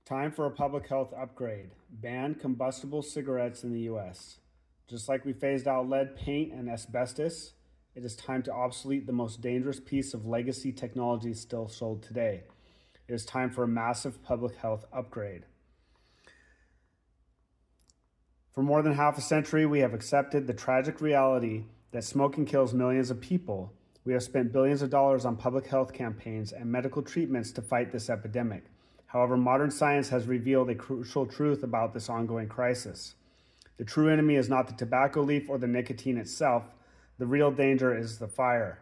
Time for a public health upgrade. Ban combustible cigarettes in the US. Just like we phased out lead paint and asbestos, it is time to obsolete the most dangerous piece of legacy technology still sold today. It is time for a massive public health upgrade. For more than half a century, we have accepted the tragic reality that smoking kills millions of people. We have spent billions of dollars on public health campaigns and medical treatments to fight this epidemic. However, modern science has revealed a crucial truth about this ongoing crisis. The true enemy is not the tobacco leaf or the nicotine itself. The real danger is the fire.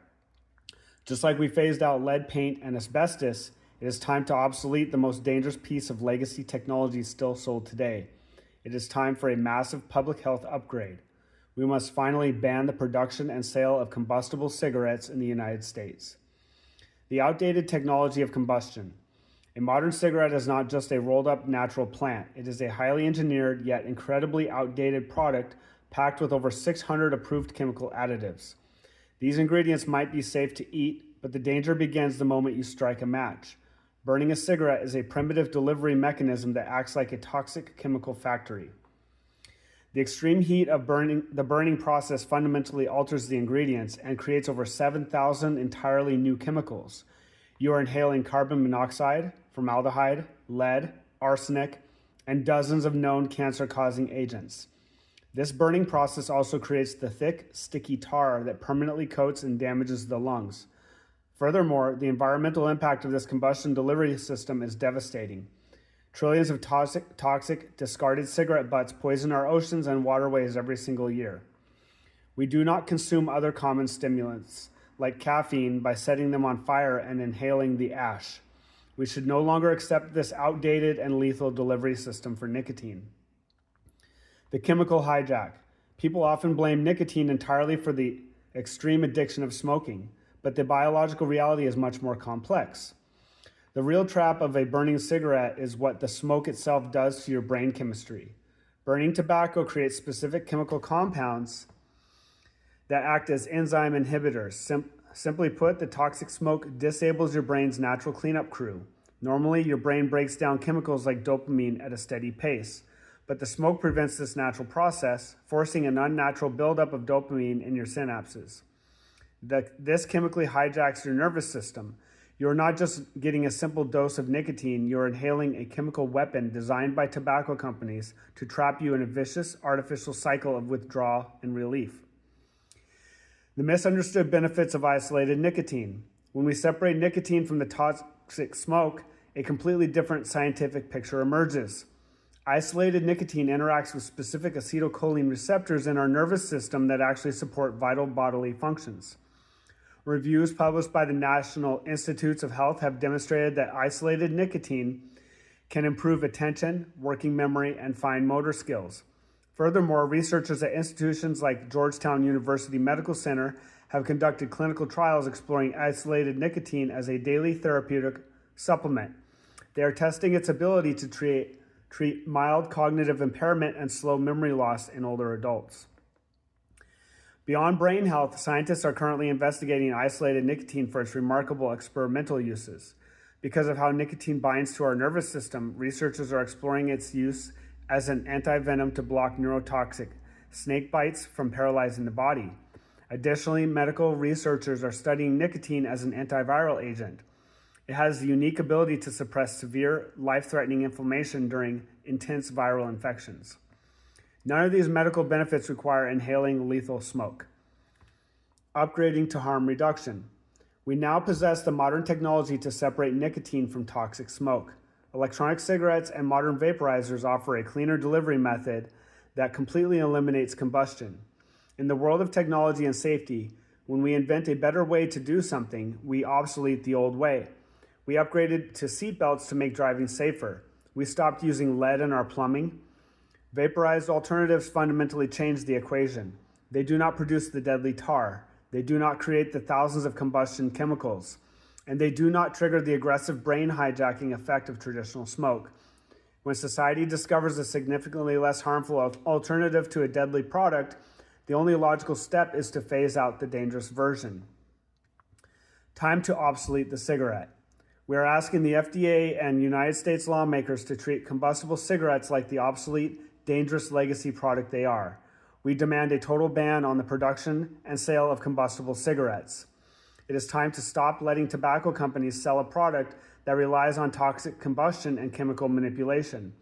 Just like we phased out lead paint and asbestos, it is time to obsolete the most dangerous piece of legacy technology still sold today. It is time for a massive public health upgrade. We must finally ban the production and sale of combustible cigarettes in the United States. The outdated technology of combustion. A modern cigarette is not just a rolled up natural plant. It is a highly engineered yet incredibly outdated product packed with over 600 approved chemical additives. These ingredients might be safe to eat, but the danger begins the moment you strike a match. Burning a cigarette is a primitive delivery mechanism that acts like a toxic chemical factory. The extreme heat of the burning process fundamentally alters the ingredients and creates over 7,000 entirely new chemicals. You are inhaling carbon monoxide, formaldehyde, lead, arsenic, and dozens of known cancer-causing agents. This burning process also creates the thick, sticky tar that permanently coats and damages the lungs. Furthermore, the environmental impact of this combustion delivery system is devastating. Trillions of toxic, discarded cigarette butts poison our oceans and waterways every single year. We do not consume other common stimulants, like caffeine, by setting them on fire and inhaling the ash. We should no longer accept this outdated and lethal delivery system for nicotine. The chemical hijack. People often blame nicotine entirely for the extreme addiction of smoking, but the biological reality is much more complex. The real trap of a burning cigarette is what the smoke itself does to your brain chemistry. Burning tobacco creates specific chemical compounds that act as enzyme inhibitors. Simply put, the toxic smoke disables your brain's natural cleanup crew. Normally, your brain breaks down chemicals like dopamine at a steady pace, but the smoke prevents this natural process, forcing an unnatural buildup of dopamine in your synapses. This chemically hijacks your nervous system. You're not just getting a simple dose of nicotine, you're inhaling a chemical weapon designed by tobacco companies to trap you in a vicious, artificial cycle of withdrawal and relief. The misunderstood benefits of isolated nicotine. When we separate nicotine from the toxic smoke, a completely different scientific picture emerges. Isolated nicotine interacts with specific acetylcholine receptors in our nervous system that actually support vital bodily functions. Reviews published by the National Institutes of Health have demonstrated that isolated nicotine can improve attention, working memory, and fine motor skills. Furthermore, researchers at institutions like Georgetown University Medical Center have conducted clinical trials exploring isolated nicotine as a daily therapeutic supplement. They are testing its ability to treat mild cognitive impairment and slow memory loss in older adults. Beyond brain health, scientists are currently investigating isolated nicotine for its remarkable experimental uses. Because of how nicotine binds to our nervous system, researchers are exploring its use as an antivenom to block neurotoxic snake bites from paralyzing the body. Additionally, medical researchers are studying nicotine as an antiviral agent. It has the unique ability to suppress severe, life-threatening inflammation during intense viral infections. None of these medical benefits require inhaling lethal smoke. Upgrading to harm reduction. We now possess the modern technology to separate nicotine from toxic smoke. Electronic cigarettes and modern vaporizers offer a cleaner delivery method that completely eliminates combustion. In the world of technology and safety, when we invent a better way to do something, we obsolete the old way. We upgraded to seatbelts to make driving safer. We stopped using lead in our plumbing. Vaporized alternatives fundamentally change the equation. They do not produce the deadly tar. They do not create the thousands of combustion chemicals. And they do not trigger the aggressive brain hijacking effect of traditional smoke. When society discovers a significantly less harmful alternative to a deadly product, the only logical step is to phase out the dangerous version. Time to obsolete the cigarette. We are asking the FDA and United States lawmakers to treat combustible cigarettes like the obsolete, dangerous legacy product they are. We demand a total ban on the production and sale of combustible cigarettes. It is time to stop letting tobacco companies sell a product that relies on toxic combustion and chemical manipulation.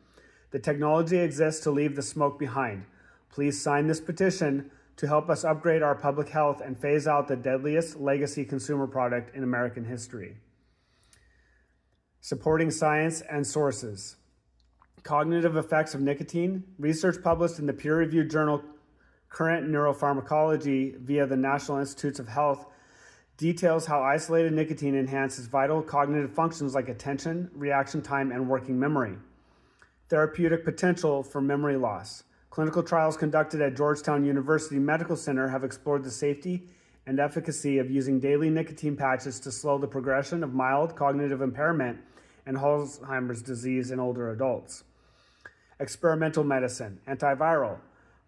The technology exists to leave the smoke behind. Please sign this petition to help us upgrade our public health and phase out the deadliest legacy consumer product in American history. Supporting science and sources. Cognitive effects of nicotine. Research published in the peer-reviewed journal Current Neuropharmacology via the National Institutes of Health details how isolated nicotine enhances vital cognitive functions like attention, reaction time, and working memory. Therapeutic potential for memory loss. Clinical trials conducted at Georgetown University Medical Center have explored the safety and efficacy of using daily nicotine patches to slow the progression of mild cognitive impairment and Alzheimer's disease in older adults. Experimental medicine, antiviral.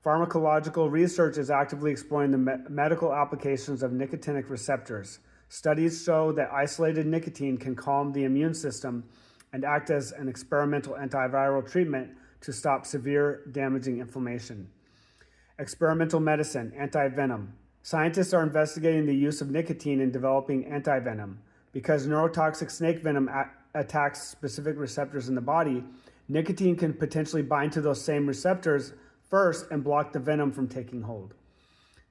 Pharmacological research is actively exploring the medical applications of nicotinic receptors. Studies show that isolated nicotine can calm the immune system and act as an experimental antiviral treatment to stop severe damaging inflammation. Experimental medicine, antivenom. Scientists are investigating the use of nicotine in developing antivenom. Because neurotoxic snake venom attacks specific receptors in the body, nicotine can potentially bind to those same receptors first and block the venom from taking hold.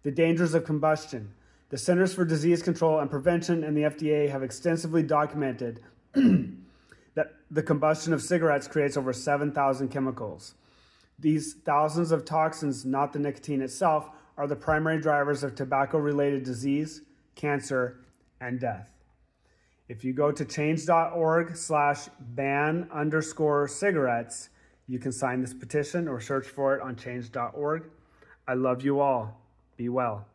The dangers of combustion. The Centers for Disease Control and Prevention and the FDA have extensively documented that the combustion of cigarettes creates over 7,000 chemicals. These thousands of toxins, not the nicotine itself, are the primary drivers of tobacco-related disease, cancer, and death. If you go to change.org/ban_cigarettes, you can sign this petition or search for it on change.org. I love you all. Be well.